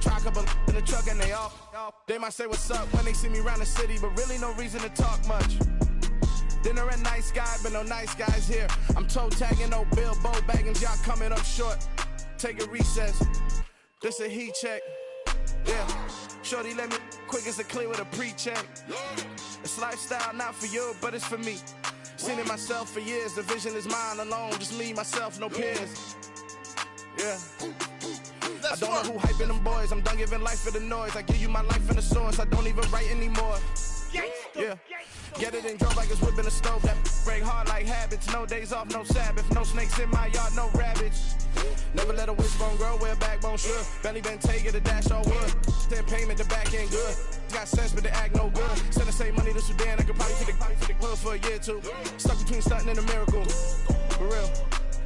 try a couple in the truck and they off. They might say what's up when they see me around the city, but really no reason to talk much. Dinner at Nice Guy, but no nice guys here. I'm toe tagging, no Bilbo Baggins, y'all coming up short. Take a recess. This a heat check. Yeah. Shorty let me quick as a clear with a pre-check. It's lifestyle, not for you, but it's for me. Seen it myself for years. The vision is mine alone. Just me, myself, no peers. Yeah. I don't know who hyping them boys. I'm done giving life for the noise. I give you my life in the source. I don't even write anymore. Yeah. Get it and drove like it's whipping a stove. That break hard like habits. No days off, no Sabbath. No snakes in my yard, no rabbits. Never let a wishbone grow where a backbone should. Belly been taking the dash all wood. Then payment, the back ain't good. Got sense, but they act no good. Send the same money to Sudan. I could probably take the hood for a year or two. Stuck between stunting and a miracle. For real.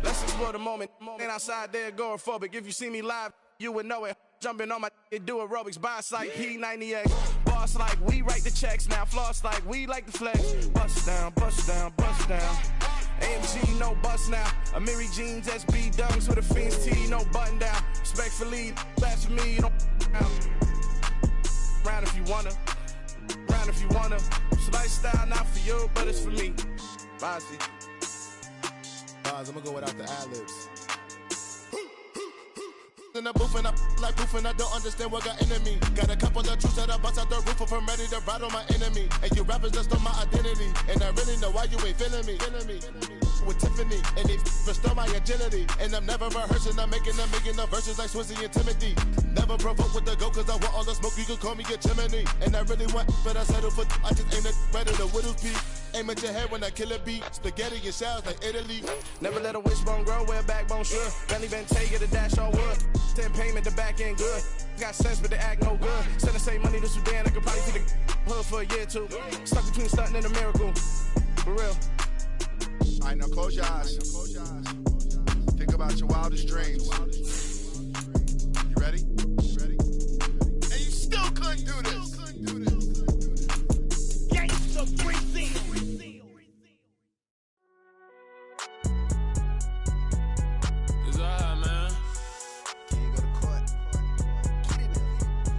Let's explore the moment. Ain't outside there agoraphobic. If you see me live, you would know it. Jumping on my do aerobics. Boss like P90X. Boss like we write the checks now. Floss like we like the flex. Bust down, bust down, bust down. AMG, no bust now. Amiri jeans, SB dunks with a Fiends T, no button down. Respectfully, that's for me, you don't round if you wanna. Round if you wanna. It's lifestyle, not for you, but it's for me. Bossy. I'm gonna go without the ad-libs. In the booth and I like proof and I don't understand what got into me. Got a couple of truths that I bust out the roof if I'm ready to ride on my enemy. And you rappers just on my identity. And I really know why you ain't feeling me. With Tiffany and they restore my agility. And I'm never rehearsing, I'm making the verses like Swizzy and Timothy. Never provoke with the go cause I want all the smoke, you can call me a chimney. And I really want, but I settle for I just ain't ready to whittle peak. Aim at your head when I kill a beat. Spaghetti and shells like Italy. Never let a wishbone grow where a backbone should. Belly been taking the dash all wood. Then payment, the back ain't good. Got sense, but they act no good. Send the same money to Sudan. I could probably take the hood for a year or two. Stuck between stunting and a miracle. For real. All right, now close your eyes. Think about your wildest dreams. You ready? And you still couldn't do this. Gangsta Breezy. It's alright, man. Can you go to court? Get it in.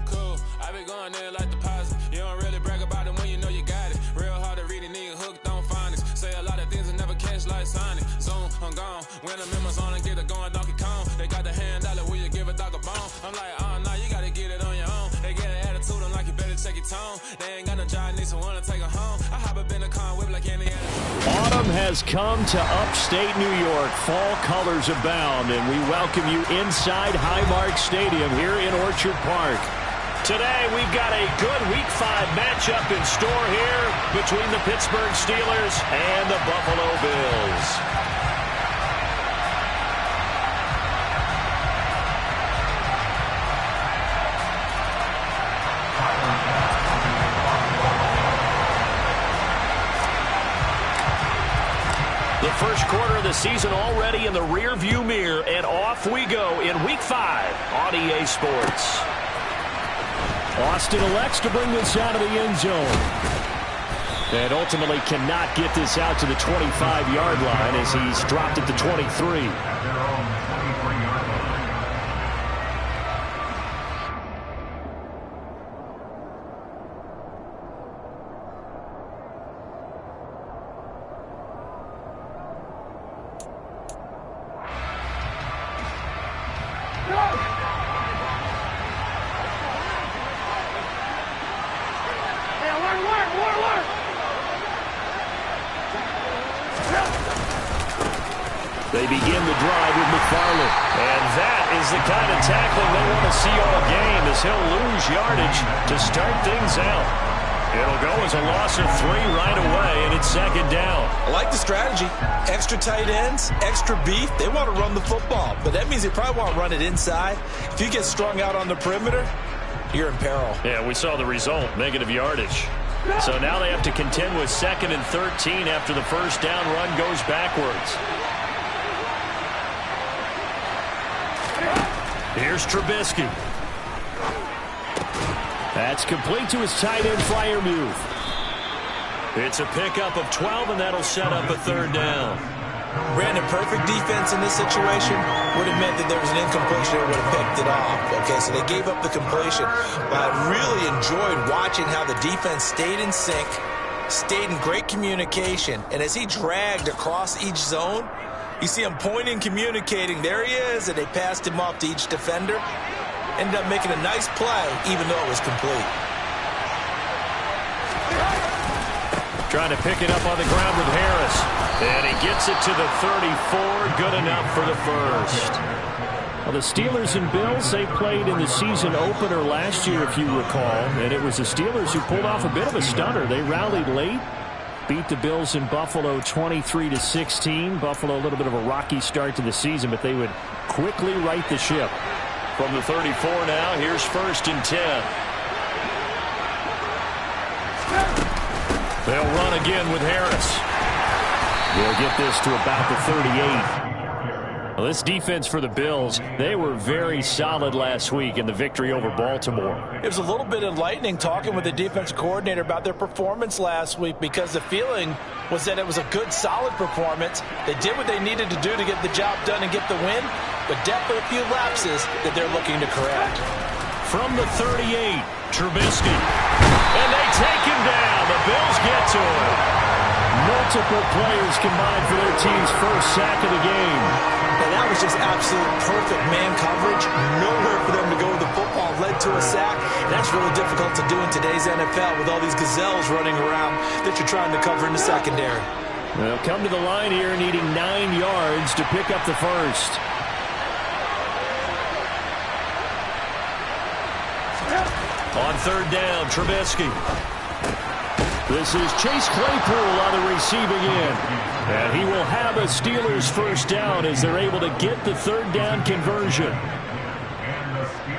Cool. I be going there like deposit. You don't really brag about it when you know you got it. Real hard to read a nigga hooked on phonics. Say a lot of things and never catch like Sonic. Zone, I'm gone. When I'm in my zone and get it going Donkey Kong. They got the hand dollar, will you give a dog a bone? I'm like, oh, no, you gotta get it on your own. They get an attitude, I'm like, you better check your tone. They ain't got no job, need someone to take her home. I hop up in a car, whip like Indiana. Autumn has come to upstate New York. Fall colors abound, and we welcome you inside Highmark Stadium here in Orchard Park. Today, we've got a good Week 5 matchup in store here between the Pittsburgh Steelers and the Buffalo Bills. The first quarter of the season already in the rearview mirror, and off we go in Week 5 on EA Sports. Austin elects to bring this out of the end zone. And ultimately cannot get this out to the 25-yard line as he's dropped at the 23. They begin the drive with McFarland. And that is the kind of tackling they want to see all game as he'll lose yardage to start things out. It'll go as a loss of 3 right away, and it's second down. I like the strategy. Extra tight ends, extra beef. They want to run the football, but that means they probably want to run it inside. If you get strung out on the perimeter, you're in peril. Yeah, we saw the result, negative yardage. So now they have to contend with 2nd and 13 after the first down run goes backwards. Here's Trubisky. That's complete to his tight end Freiermuth. It's a pickup of 12, and that'll set up a third down. Brandon, perfect defense in this situation would have meant that there was an incompletion that would have picked it off. Okay, so they gave up the completion. But I really enjoyed watching how the defense stayed in sync, stayed in great communication, and as he dragged across each zone, you see him pointing, communicating. There he is, and they passed him off to each defender. Ended up making a nice play, even though it was complete. Trying to pick it up on the ground with Harris. And he gets it to the 34. Good enough for the first. Well, the Steelers and Bills, they played in the season opener last year, if you recall. And it was the Steelers who pulled off a bit of a stunner. They rallied late, beat the Bills in Buffalo 23-16. Buffalo, a little bit of a rocky start to the season, but they would quickly right the ship. From the 34 now, here's 1st and 10. They'll run again with Harris. They'll get this to about the 38. Well, this defense for the Bills, they were very solid last week in the victory over Baltimore. It was a little bit enlightening talking with the defensive coordinator about their performance last week, because the feeling was that it was a good, solid performance. They did what they needed to do to get the job done and get the win, but definitely a few lapses that they're looking to correct. From the 38, Trubisky. And they take him down. The Bills get to him. Multiple players combined for their team's first sack of the game. And that was just absolute perfect man coverage. Nowhere for them to go with the football. Led to a sack. And that's really difficult to do in today's NFL with all these gazelles running around that you're trying to cover in the secondary. They'll come to the line here needing 9 yards to pick up the first. On 3rd down, Trubisky. This is Chase Claypool on the receiving end. And he will have a Steelers first down as they're able to get the 3rd down conversion.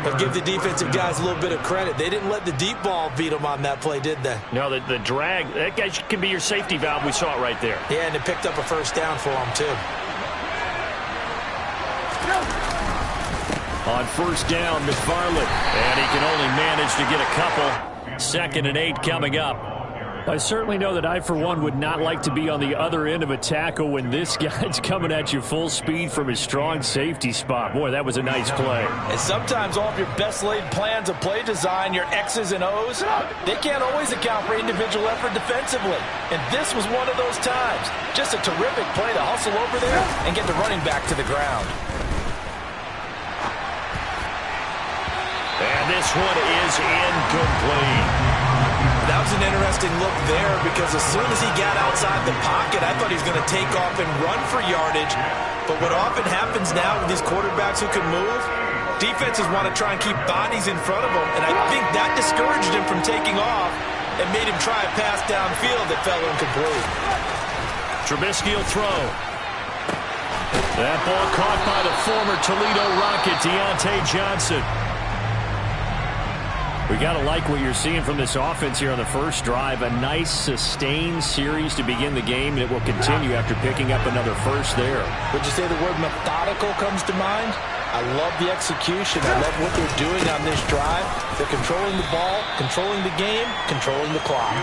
But give the defensive guys a little bit of credit. They didn't let the deep ball beat them on that play, did they? No, the drag, that guy can be your safety valve. We saw it right there. Yeah, and it picked up a first down for them, too. On 1st down, McFarland. And he can only manage to get a couple. 2nd and 8 coming up. I certainly know that I, for one, would not like to be on the other end of a tackle when this guy's coming at you full speed from his strong safety spot. Boy, that was a nice play. And sometimes all of your best laid plans of play design, your X's and O's, they can't always account for individual effort defensively. And this was one of those times. Just a terrific play to hustle over there and get the running back to the ground. And this one is incomplete. That was an interesting look there, because as soon as he got outside the pocket, I thought he was going to take off and run for yardage. But what often happens now with these quarterbacks who can move, defenses want to try and keep bodies in front of them, and I think that discouraged him from taking off and made him try a pass downfield that fell incomplete. Trubisky will throw. That ball caught by the former Toledo Rocket, Deontay Johnson. We got to like what you're seeing from this offense here on the first drive. A nice, sustained series to begin the game, and it will continue after picking up another first there. Would you say the word methodical comes to mind? I love the execution. I love what they're doing on this drive. They're controlling the ball, controlling the game, controlling the clock.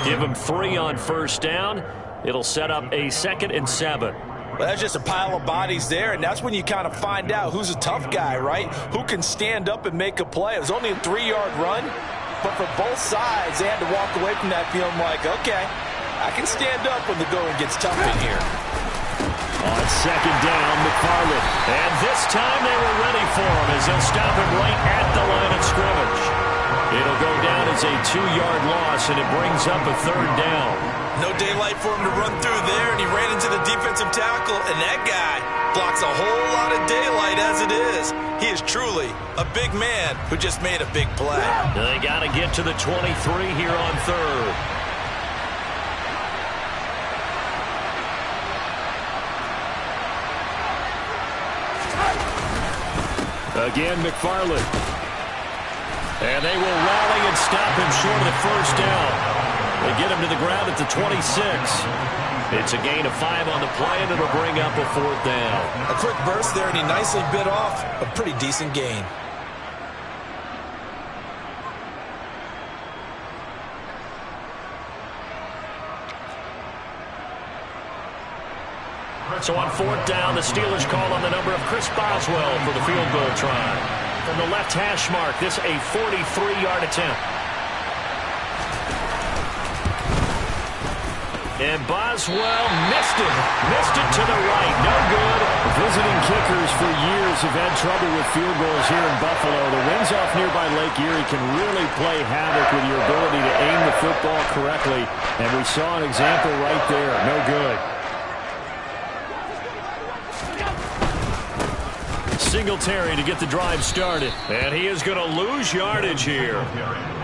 Give them 3 on 1st down. It'll set up a 2nd and 7. Well, that's just a pile of bodies there, and that's when you kind of find out who's a tough guy, right? Who can stand up and make a play. It was only a 3-yard run, but for both sides, they had to walk away from that feeling like, okay, I can stand up when the going gets tough in here. On 2nd down, McFarland. And this time they were ready for him as they'll stop him right at the line of scrimmage. It'll go down as a 2-yard loss, and it brings up a 3rd down. No daylight for him to run through there, and he ran into the defensive tackle, and that guy blocks a whole lot of daylight as it is. He is truly a big man who just made a big play. They got to get to the 23 here on 3rd. Again, McFarland. And they will rally and stop him short of the first down. They get him to the ground at the 26. It's a gain of 5 on the play, and it'll bring up a 4th down. A quick burst there, and he nicely bit off a pretty decent gain. So on 4th down, the Steelers call on the number of Chris Boswell for the field goal try. From the left hash mark, this a 43-yard attempt. And Boswell missed it to the right. No good. Visiting kickers for years have had trouble with field goals here in Buffalo. The winds off nearby Lake Erie can really play havoc with your ability to aim the football correctly. And we saw an example right there. No good. Singletary to get the drive started. And he is going to lose yardage here.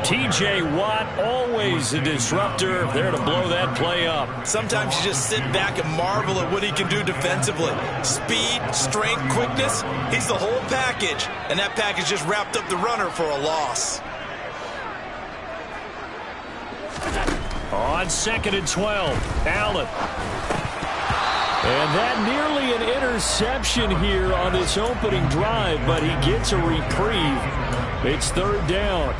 T.J. Watt, always a disruptor, there to blow that play up. Sometimes you just sit back and marvel at what he can do defensively. Speed, strength, quickness, he's the whole package. And that package just wrapped up the runner for a loss. On 2nd and 12, Allen. And that nearly an interception here on this opening drive, but he gets a reprieve. It's 3rd down.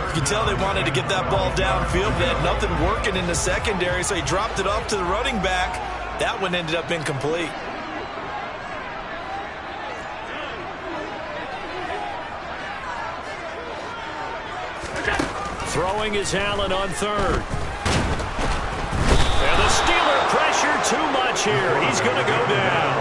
You can tell they wanted to get that ball downfield. They had nothing working in the secondary, so he dropped it off to the running back. That one ended up incomplete. Throwing is Allen on 3rd. And the Steeler pressure too much here. He's going to go down.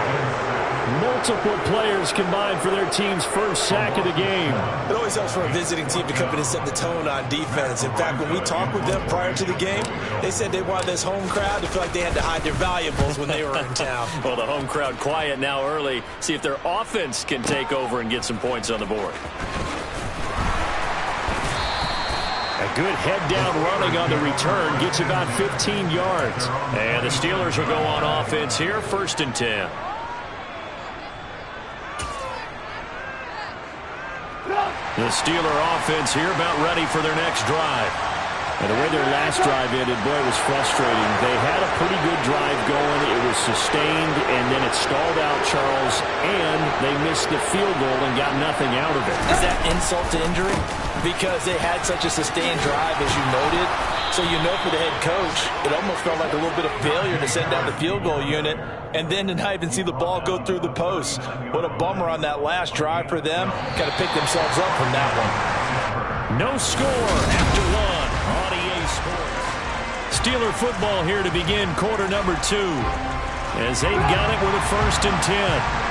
Multiple players combined for their team's first sack of the game. It always helps for a visiting team to come in and set the tone on defense. In fact, when we talked with them prior to the game, they said they wanted this home crowd to feel like they had to hide their valuables when they were in town. Well, the home crowd quiet now early. See if their offense can take over and get some points on the board. A good head-down running on the return gets about 15 yards. And the Steelers will go on offense here, 1st and 10. The Steeler offense here about ready for their next drive. And the way their last drive ended, boy, it was frustrating. They had a pretty good drive going. It was sustained, and then it stalled out, Charles, and they missed the field goal and got nothing out of it. Is that insult to injury? Because they had such a sustained drive, as you noted. So you know for the head coach, it almost felt like a little bit of failure to send down the field goal unit and then to not even see the ball go through the post. What a bummer on that last drive for them. Got to pick themselves up from that one. No score after 1 on EA Sports. Steeler football here to begin quarter number 2 as they've got it with a 1st and 10.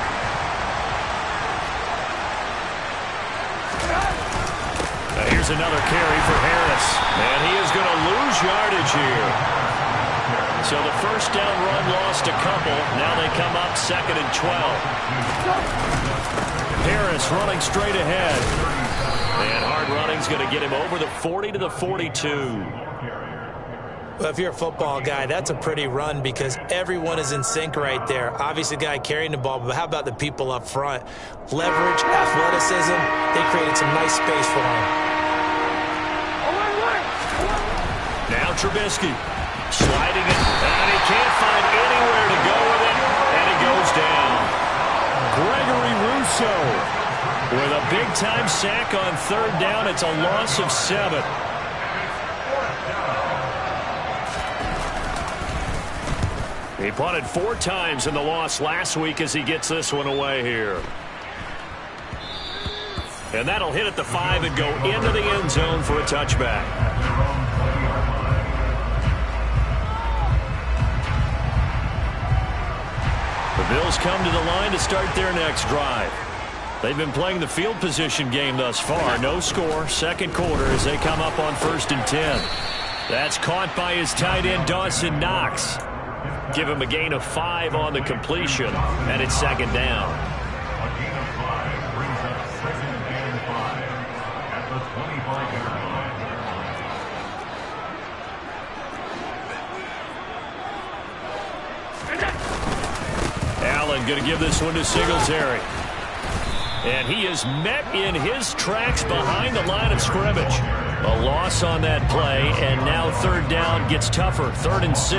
Here's another carry for Harris. And he is going to lose yardage here. So the 1st down run lost a couple. Now they come up 2nd and 12. Harris running straight ahead. And hard running's going to get him over the 40 to the 42. Well, if you're a football guy, that's a pretty run because everyone is in sync right there. Obviously, the guy carrying the ball, but how about the people up front? Leverage, athleticism, they created some nice space for him. Now Trubisky sliding it, and he can't find anywhere to go with it, and it goes down. Gregory Rousseau with a big-time sack on 3rd down. It's a loss of 7. He punted 4 times in the loss last week as he gets this one away here. And that'll hit at the 5 and go into the end zone for a touchback. The Bills come to the line to start their next drive. They've been playing the field position game thus far. No score, 2nd quarter as they come up on 1st and 10. That's caught by his tight end, Dawson Knox. Give him a gain of 5 on the completion, and it's 2nd down. Allen going to give this one to Singletary. And he is met in his tracks behind the line of scrimmage. A loss on that play, and now 3rd down gets tougher, 3rd and 6.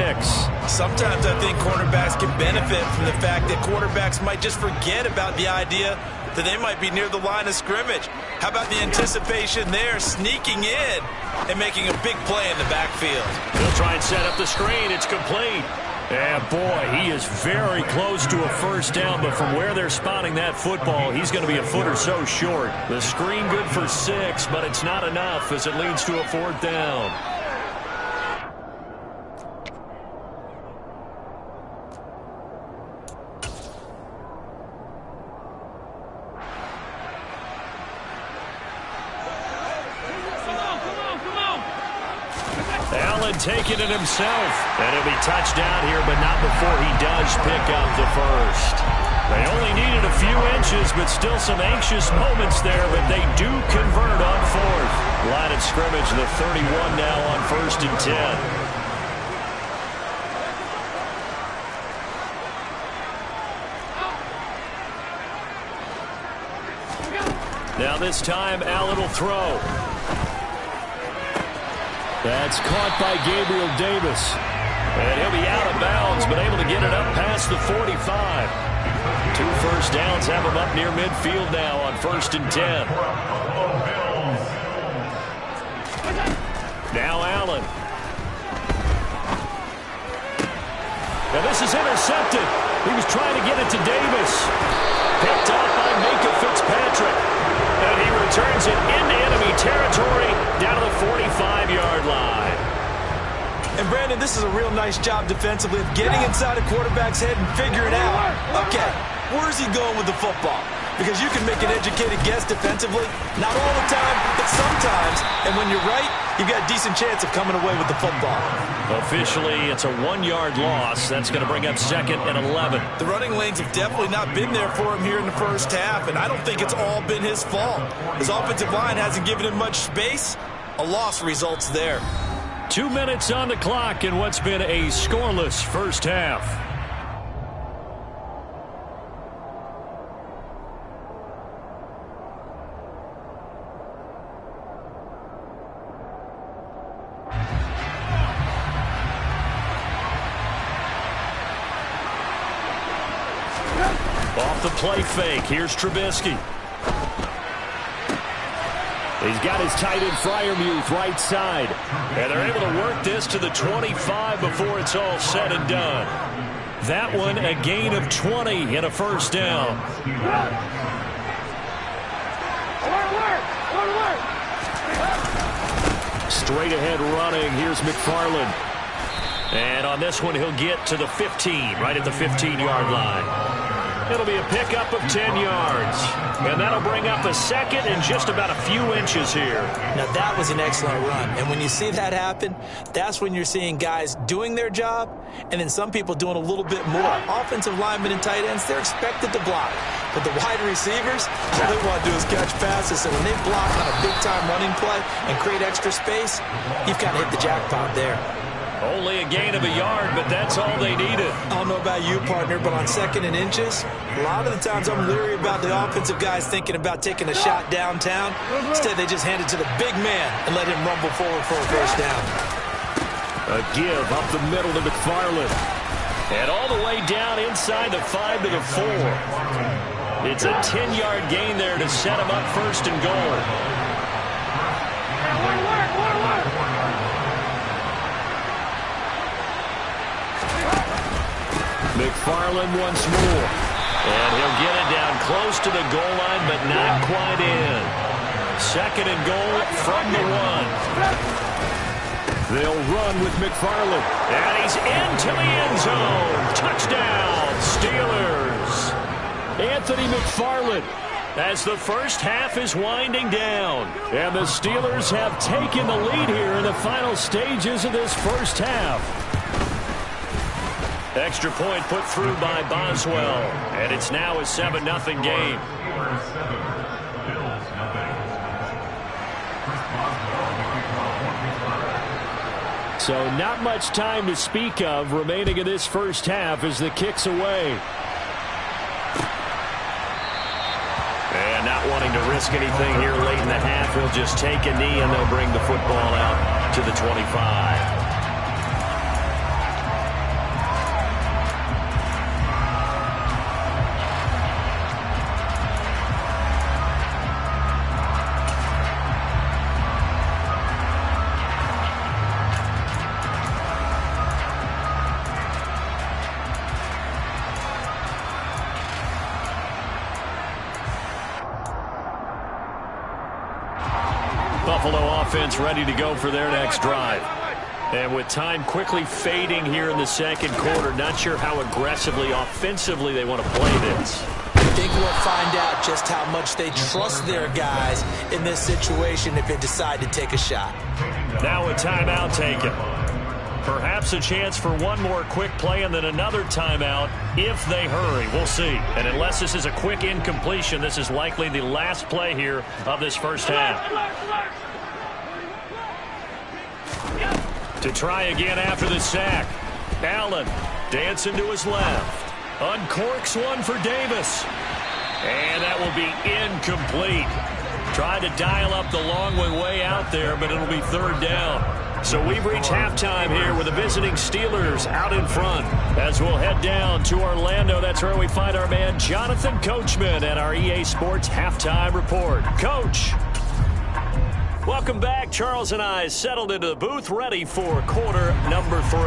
Sometimes I think cornerbacks can benefit from the fact that quarterbacks might just forget about the idea that they might be near the line of scrimmage. How about the anticipation there, sneaking in and making a big play in the backfield? He'll try and set up the screen. It's complete. And boy, he is very close to a first down, but from where they're spotting that football, he's going to be a foot or so short. The screen good for 6, but it's not enough as it leads to a 4th down. Taking it himself. And it'll be touchdown here, but not before he does pick up the first. They only needed a few inches, but still some anxious moments there, but they do convert on 4th. Line of scrimmage, the 31 now on 1st and 10. Now this time, Allen will throw. That's caught by Gabriel Davis. And he'll be out of bounds, but able to get it up past the 45. 2 first downs have him up near midfield now on 1st and 10. Now Allen. Now this is intercepted. He was trying to get it to Davis. Picked up by Minka Fitzpatrick. And he returns it into enemy territory down to the 45-yard line. And, Brandon, this is a real nice job defensively of getting inside a quarterback's head and figuring out, okay, where's he going with the football? Because you can make an educated guess defensively, not all the time, but sometimes. And when you're right, you've got a decent chance of coming away with the football. Officially, it's a 1-yard loss. That's going to bring up 2nd and 11. The running lanes have definitely not been there for him here in the first half, and I don't think it's all been his fault. His offensive line hasn't given him much space. A loss results there. 2 minutes on the clock in what's been a scoreless first half. Off the play fake, here's Trubisky. He's got his tight end Freiermuth right side. And they're able to work this to the 25 before it's all said and done. That one a gain of 20 and a first down. Straight ahead running, here's McFarland. And on this one, he'll get to the 15, right at the 15-yard line. It'll be a pickup of 10 yards. And that'll bring up a 2nd and just about a few inches here. Now, that was an excellent run. And when you see that happen, that's when you're seeing guys doing their job and then some people doing a little bit more. Offensive linemen and tight ends, they're expected to block. But the wide receivers, all they want to do is catch passes. So when they block on a big-time running play and create extra space, you've kind of hit the jackpot there. Only a gain of a yard, but that's all they needed. I don't know about you, partner, but on 2nd and inches, a lot of the times I'm leery about the offensive guys thinking about taking a shot downtown. Instead, they just hand it to the big man and let him rumble forward for a first down. A give up the middle to McFarland. And all the way down inside the 5 to the 4. It's a 10-yard gain there to set him up 1st and goal. McFarland once more. And he'll get it down close to the goal line, but not quite in. 2nd and goal from the 1. They'll run with McFarland. And he's into the end zone. Touchdown, Steelers. Anthony McFarland as the first half is winding down. And the Steelers have taken the lead here in the final stages of this first half. Extra point put through by Boswell. And it's now a 7-0 game. So not much time to speak of remaining in this first half as the kick's away. And not wanting to risk anything here late in the half, he'll just take a knee and they'll bring the football out to the 25. Buffalo offense ready to go for their next drive. And with time quickly fading here in the second quarter, not sure how aggressively, offensively they want to play this. I think we'll find out just how much they trust their guys in this situation if they decide to take a shot. Now a timeout taken. Perhaps a chance for one more quick play and then another timeout if they hurry. We'll see. And unless this is a quick incompletion, this is likely the last play here of this first half. To try again after the sack. Allen dancing to his left. Uncorks one for Davis. And that will be incomplete. Tried to dial up the long way out there, but it'll be third down. So we've reached halftime here with the visiting Steelers out in front. As we'll head down to Orlando, that's where we find our man Jonathan Coachman at our EA Sports Halftime Report. Coach. Welcome back. Charles and I settled into the booth ready for quarter number 3.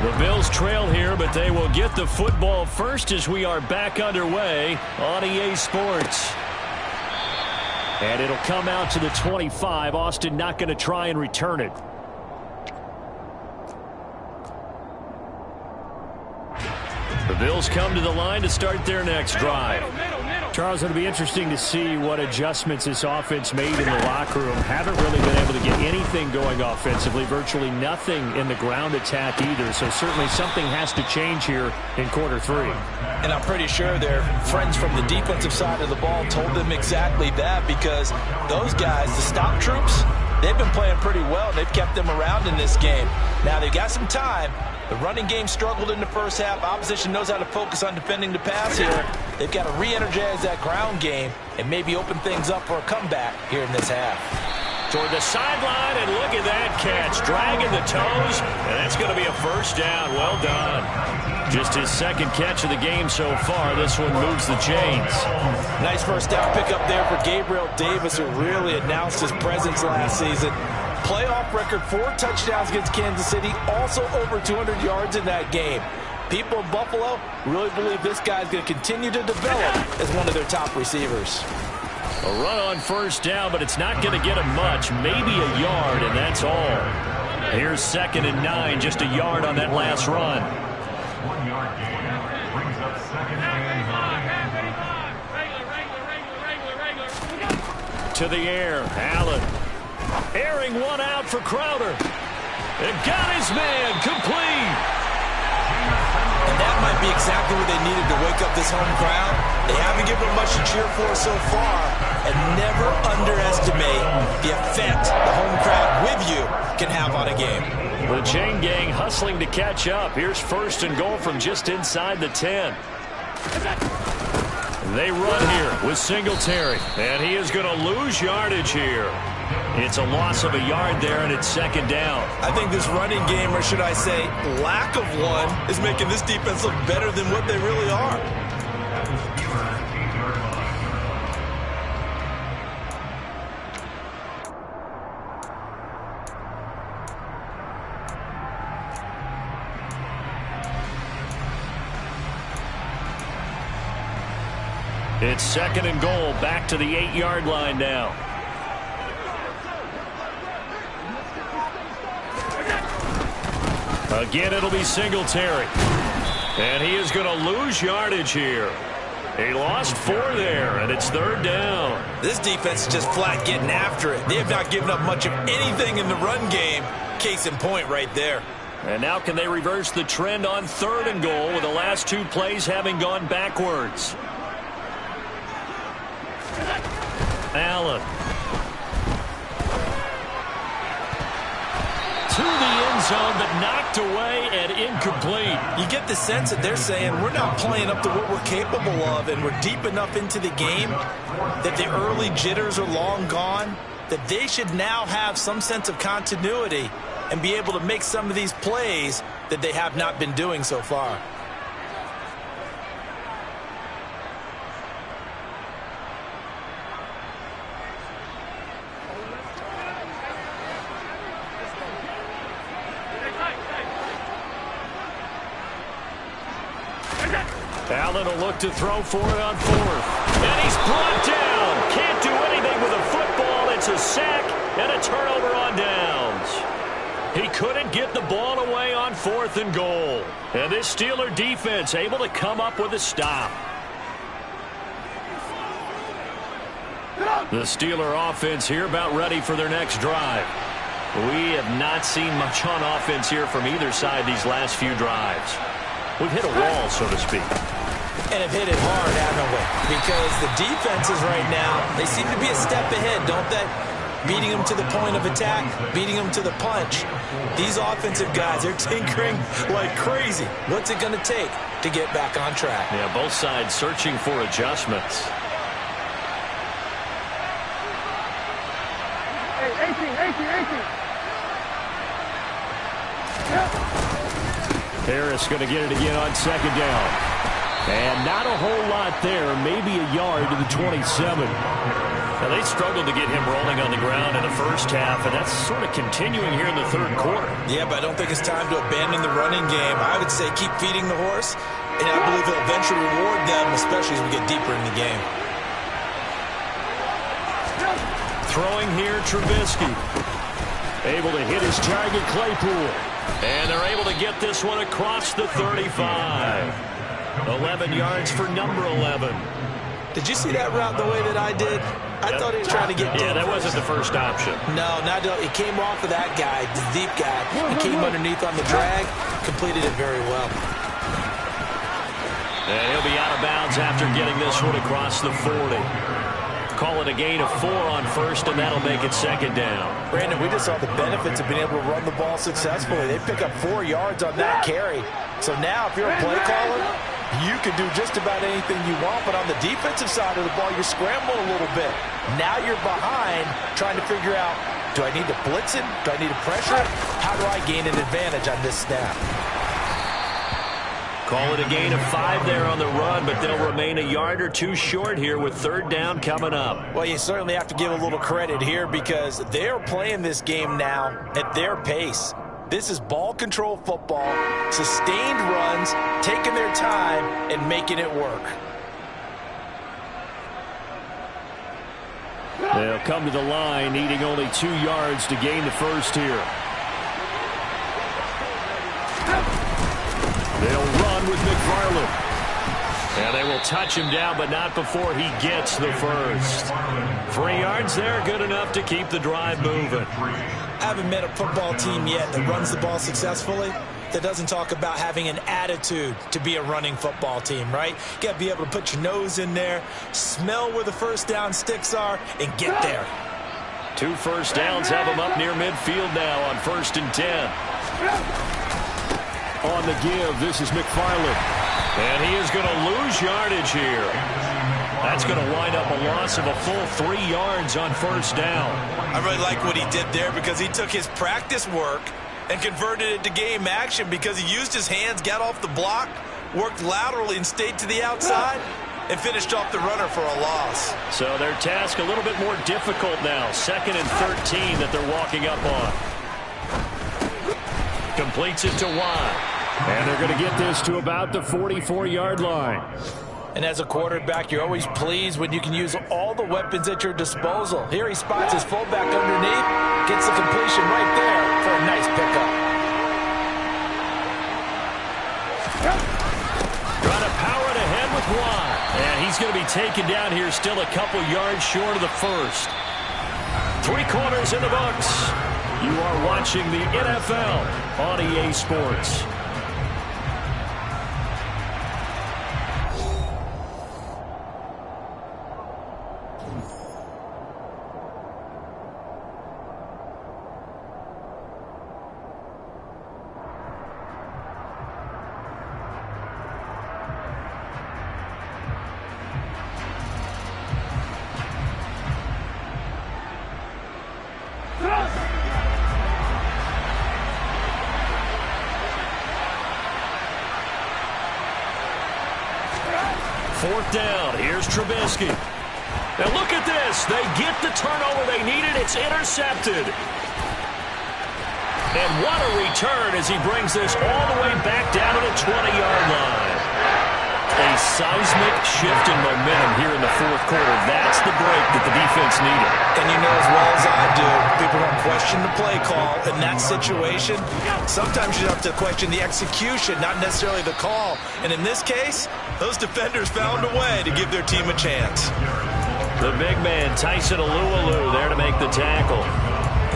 The Bills trail here, but they will get the football first as we are back underway on EA Sports. And it'll come out to the 25. Austin not going to try and return it. The Bills come to the line to start their next drive. Charles, it'll be interesting to see what adjustments this offense made in the locker room. Haven't really been able to get anything going offensively. Virtually nothing in the ground attack either. So certainly something has to change here in quarter 3. And I'm pretty sure their friends from the defensive side of the ball told them exactly that, because those guys, the stop troops, they've been playing pretty well. They've kept them around in this game. Now they've got some time. The running game struggled in the first half. Opposition knows how to focus on defending the pass here. They've got to re-energize that ground game and maybe open things up for a comeback here in this half. Toward the sideline, and look at that catch. Dragging the toes, and that's going to be a first down. Well done. Just his second catch of the game so far. This one moves the chains. Nice first down pickup there for Gabriel Davis, who really announced his presence last season. Playoff record, 4 touchdowns against Kansas City, also over 200 yards in that game. People in Buffalo really believe this guy's going to continue to develop as one of their top receivers. A run on first down, but it's not going to get him much. Maybe a yard, and that's all. Here's 2nd and 9, just a yard on that last run. 1 yard gain brings up 2nd and 9. To the air, Allen. Airing one out for Crowder. And got his man complete. And that might be exactly what they needed to wake up this home crowd. They haven't given them much to cheer for so far. And never underestimate the effect the home crowd with you can have on a game. The chain gang hustling to catch up. Here's 1st and goal from just inside the 10. They run here with Singletary. And he is going to lose yardage here. It's a loss of a yard there, and it's 2nd down. I think this running game, or should I say lack of one, is making this defense look better than what they really are. It's 2nd and goal, back to the 8-yard line now. Again, it'll be Singletary. And he is going to lose yardage here. He lost 4 there, and it's 3rd down. This defense is just flat getting after it. They have not given up much of anything in the run game. Case in point right there. And now can they reverse the trend on 3rd and goal with the last 2 plays having gone backwards? Allen. To the end zone, but knocked away and incomplete. You get the sense that they're saying we're not playing up to what we're capable of, and we're deep enough into the game that the early jitters are long gone, that they should now have some sense of continuity and be able to make some of these plays that they have not been doing so far. Allen will look to throw for it on 4th. And he's brought down. Can't do anything with sack and a turnover on downs. He couldn't get the ball away on 4th and goal. And this Steeler defense able to come up with a stop. The Steeler offense here about ready for their next drive. We have not seen much on offense here from either side these last few drives. We've hit a wall, so to speak. And have hit it hard, haven't we? Because the defenses right now, they seem to be a step ahead, don't they? Beating them to the point of attack, beating them to the punch. These offensive guys, they're tinkering like crazy. What's it going to take to get back on track? Yeah, both sides searching for adjustments. Harris going to get it again on 2nd down. And not a whole lot there, maybe a yard to the 27. Now, they struggled to get him rolling on the ground in the first half, and that's sort of continuing here in the 3rd quarter. Yeah, but I don't think it's time to abandon the running game. I would say keep feeding the horse, and I believe it'll eventually reward them, especially as we get deeper in the game. Throwing here, Trubisky. Able to hit his target, Claypool. And they're able to get this one across the 35. 11 yards for number 11. Did you see that route the way that I did? I thought he was trying to get deep. Yeah, that wasn't the first option. No, it came off of that guy, the deep guy. He came underneath on the drag, completed it very well. And he'll be out of bounds after getting this one across the 40. Call it a gain of 4 on 1st, and that'll make it 2nd down. Brandon, we just saw the benefits of being able to run the ball successfully. They pick up 4 yards on that carry. So now, if you're a play caller, you can do just about anything you want, but on the defensive side of the ball, you're scrambling a little bit. Now you're behind, trying to figure out, do I need to blitz it? Do I need to pressure it? How do I gain an advantage on this snap? Call it a gain of 5 there on the run, but they'll remain a yard or 2 short here with 3rd down coming up. Well, you certainly have to give a little credit here because they're playing this game now at their pace. This is ball control football, sustained runs, taking their time, and making it work. They'll come to the line, needing only 2 yards to gain the first here. They'll run with McFarland. And they will touch him down, but not before he gets the first. 3 yards there, good enough to keep the drive moving. I haven't met a football team yet that runs the ball successfully that doesn't talk about having an attitude to be a running football team, right? You got to be able to put your nose in there, smell where the first down sticks are, and get there. 2 first downs have them up near midfield now on 1st and 10. On the give, this is McFarland. And he is going to lose yardage here. That's going to wind up a loss of a full 3 yards on 1st down. I really like what he did there because he took his practice work and converted it to game action because he used his hands, got off the block, worked laterally and stayed to the outside, and finished off the runner for a loss. So their task a little bit more difficult now. 2nd and 13 that they're walking up on. Completes it to Watt. And they're going to get this to about the 44-yard line. And as a quarterback, you're always pleased when you can use all the weapons at your disposal. Here he spots his fullback underneath, gets the completion right there for a nice pickup. Trying to power it ahead with Watt. And he's going to be taken down here still a couple yards short of the first. 3 quarters in the books. You are watching the NFL on EA Sports. Fourth down. Here's Trubisky. Now look at this. They get the turnover they needed. It's intercepted. And what a return as he brings this all the way back down to the 20-yard line. A seismic shift in momentum here in the fourth quarter. That's the break that the defense needed. And you know as well as I do, people don't question the play call in that situation. Sometimes you have to question the execution, not necessarily the call. And in this case, those defenders found a way to give their team a chance. The big man, Tyson Alualu, there to make the tackle.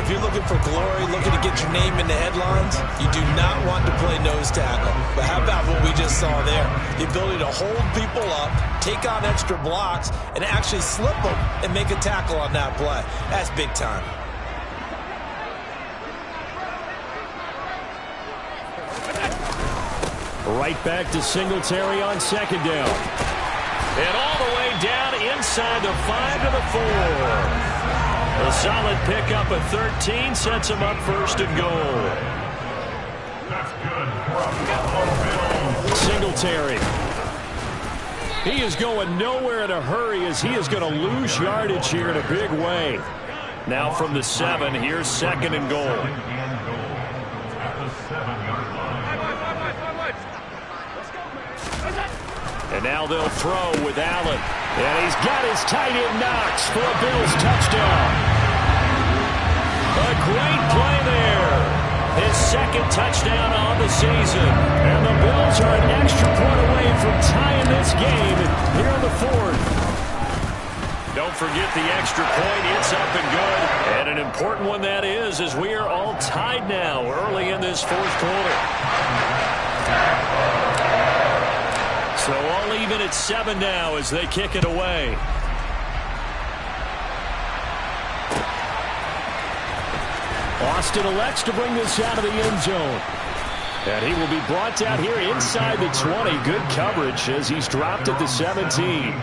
If you're looking for glory, looking to get your name in the headlines, you do not want to play nose tackle. But how about what we just saw there? The ability to hold people up, take on extra blocks, and actually slip them and make a tackle on that play. That's big time. Right back to Singletary on second down. And all the way down inside the 5 to the 4. A solid pickup of 13 sets him up first and goal. Singletary. He is going nowhere in a hurry as he is going to lose yardage here in a big way. Now from the 7, here's second and goal. And now they'll throw with Allen. And he's got his tight end Knox for a Bills touchdown. A great play there. His second touchdown on the season. And the Bills are an extra point away from tying this game here in the fourth. Don't forget the extra point. It's up and good. And an important one that is, as we are all tied now early in this fourth quarter. So all even at 7 now as they kick it away. Austin elects to bring this out of the end zone. And he will be brought down here inside the 20. Good coverage as he's dropped at the 17.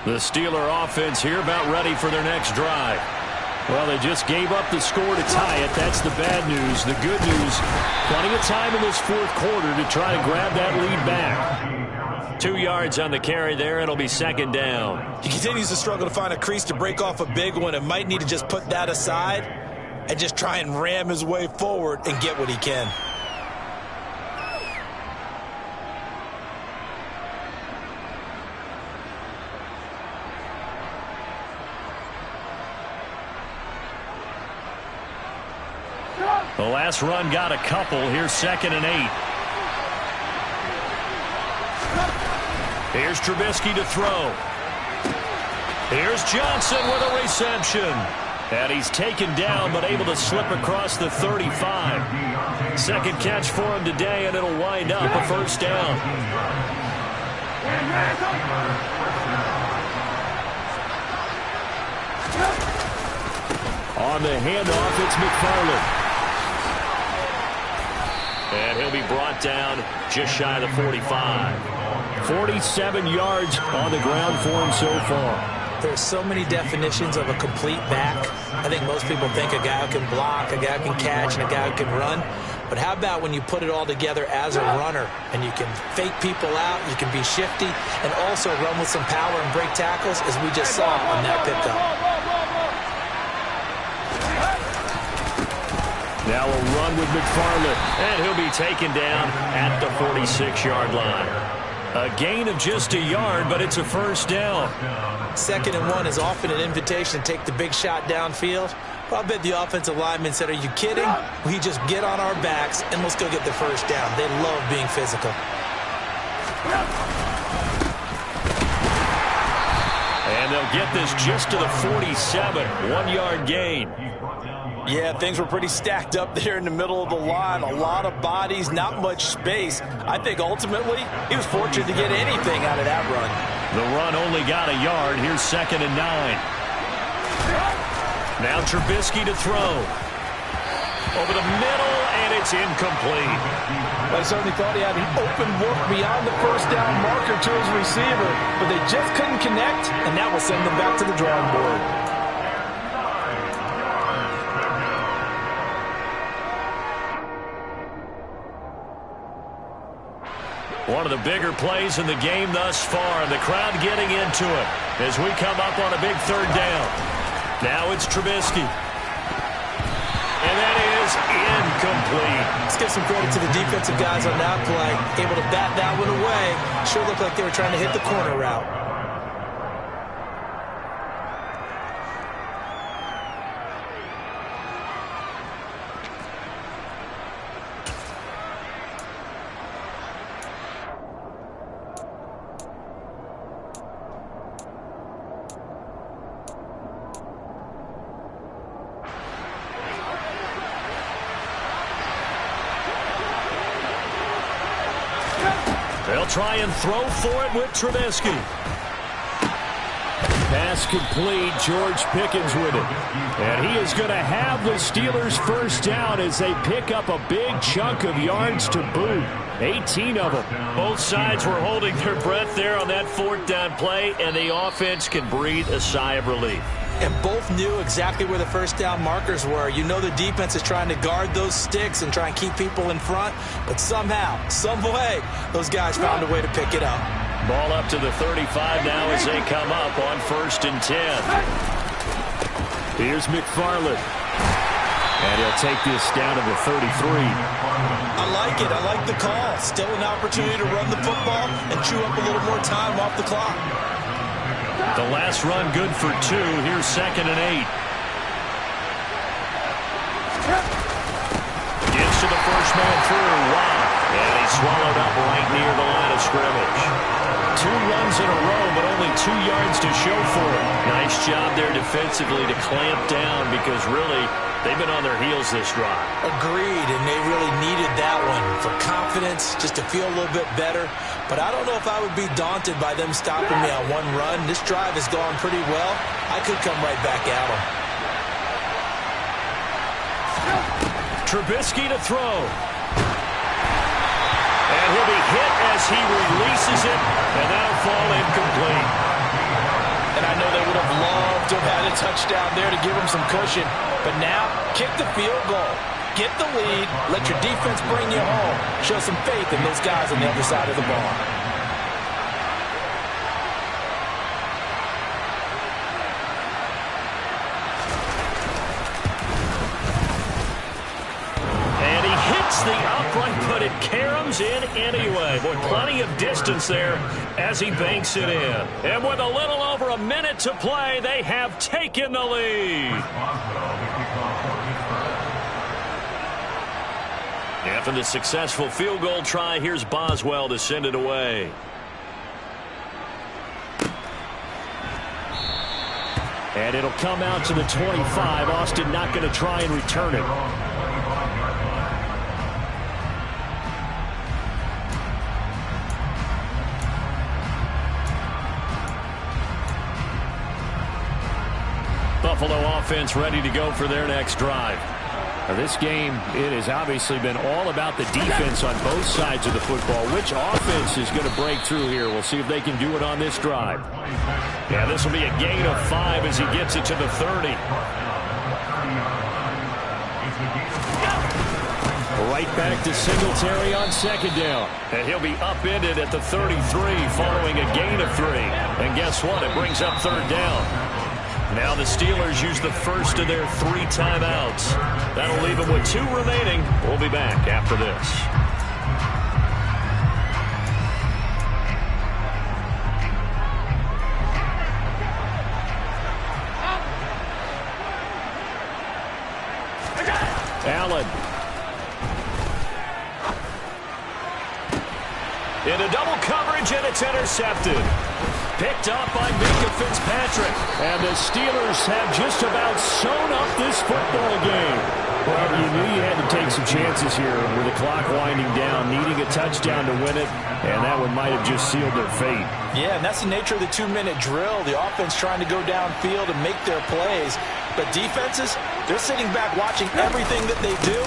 The Steeler offense here about ready for their next drive. Well, they just gave up the score to tie it. That's the bad news. The good news, plenty of time in this fourth quarter to try to grab that lead back. 2 yards on the carry there. It'll be second down. He continues to struggle to find a crease to break off a big one and might need to just put that aside and just try and ram his way forward and get what he can. The last run got a couple. Here's second and 8. Here's Trubisky to throw. Here's Johnson with a reception. And he's taken down but able to slip across the 35. Second catch for him today, and it'll wind up a first down. On the handoff, it's McFarland. And he'll be brought down just shy of the 45. 47 yards on the ground for him so far. There's so many definitions of a complete back. I think most people think a guy who can block, a guy who can catch, and a guy who can run. But how about when you put it all together as a runner, and you can fake people out, you can be shifty, and also run with some power and break tackles, as we just saw on that pickup. Now a run with McFarland, and he'll be taken down at the 46-yard line. A gain of just a yard, but it's a first down. 2nd and 1 is often an invitation to take the big shot downfield. Well, I bet the offensive lineman said, are you kidding? We just get on our backs, and let's go get the first down. They love being physical. And they'll get this just to the 47, 1-yard gain. Yeah, things were pretty stacked up there in the middle of the line. A lot of bodies, not much space. I think ultimately he was fortunate to get anything out of that run. The run only got a yard. Here's 2nd and 9. Now Trubisky to throw. Over the middle, and it's incomplete. I certainly thought he had an open look beyond the first down marker to his receiver, but they just couldn't connect, and that will send them back to the drawing board. One of the bigger plays in the game thus far, and the crowd getting into it as we come up on a big third down. Now it's Trubisky. And that is incomplete. Let's give some credit to the defensive guys on that play. Able to bat that one away. Sure looked like they were trying to hit the corner route. They'll try and throw for it with Trubisky. Pass complete. George Pickens with it. And he is going to have the Steelers first down as they pick up a big chunk of yards to boot. 18 of them. Both sides were holding their breath there on that fourth down play, and the offense can breathe a sigh of relief. And both knew exactly where the first down markers were. You know the defense is trying to guard those sticks and try and keep people in front. But somehow, some way, those guys found a way to pick it up. Ball up to the 35 now as they come up on 1st and 10. Here's McFarland. And he'll take this down to the 33. I like it. I like the call. Still an opportunity to run the football and chew up a little more time off the clock. The last run good for 2. Here's 2nd and 8. Gives to the first man through. Wow. And he's swallowed up right near the line of scrimmage. 2 runs in a row, but only 2 yards to show for it. Nice job there defensively to clamp down because really they've been on their heels this drive. Agreed, and they really needed that one for confidence, just to feel a little bit better. But I don't know if I would be daunted by them stopping me on one run. This drive has gone pretty well. I could come right back at them. Trubisky to throw. And he'll be hit as he releases it, and that'll fall incomplete. And I know they would have loved to have had a touchdown there to give them some cushion. But now, kick the field goal. Get the lead. Let your defense bring you home. Show some faith in those guys on the other side of the ball. And he hits the upright, but it caroms in anyway. Boy, plenty of distance there as he banks it in. And with a little over a minute to play, they have taken the lead. After the successful field goal try, here's Boswell to send it away. And it'll come out to the 25. Austin not going to try and return it. Buffalo offense ready to go for their next drive. Now this game, it has obviously been all about the defense on both sides of the football. Which offense is going to break through here? We'll see if they can do it on this drive. Yeah, this will be a gain of 5 as he gets it to the 30. Right back to Singletary on 2nd down. And he'll be upended at the 33 following a gain of 3. And guess what? It brings up 3rd down. Now the Steelers use the first of their 3 timeouts. That'll leave them with 2 remaining. We'll be back after this. Allen. Into double coverage, and it's intercepted. Picked up by Minka Fitzpatrick. And the Steelers have just about sewn up this football game. Well, you knew you had to take some chances here with the clock winding down, needing a touchdown to win it, and that one might have just sealed their fate. Yeah, and that's the nature of the 2-minute drill. The offense trying to go downfield and make their plays. But defenses, they're sitting back watching everything that they do,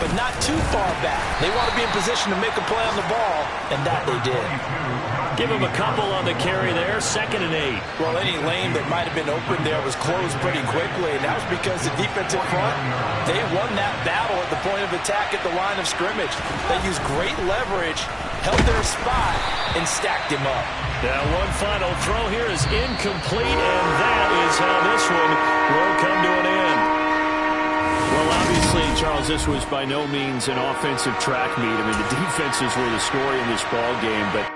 but not too far back. They want to be in position to make a play on the ball, and that they did. Give him a couple on the carry there, 2nd and 8. Well, any lane that might have been open there was closed pretty quickly, and that was because the defensive front, they won that battle at the point of attack at the line of scrimmage. They used great leverage, held their spot, and stacked him up. Now one final throw here is incomplete, and that is how this one will come to an end. Well, obviously, Charles, this was by no means an offensive track meet. I mean, the defenses were the story in this ball game, but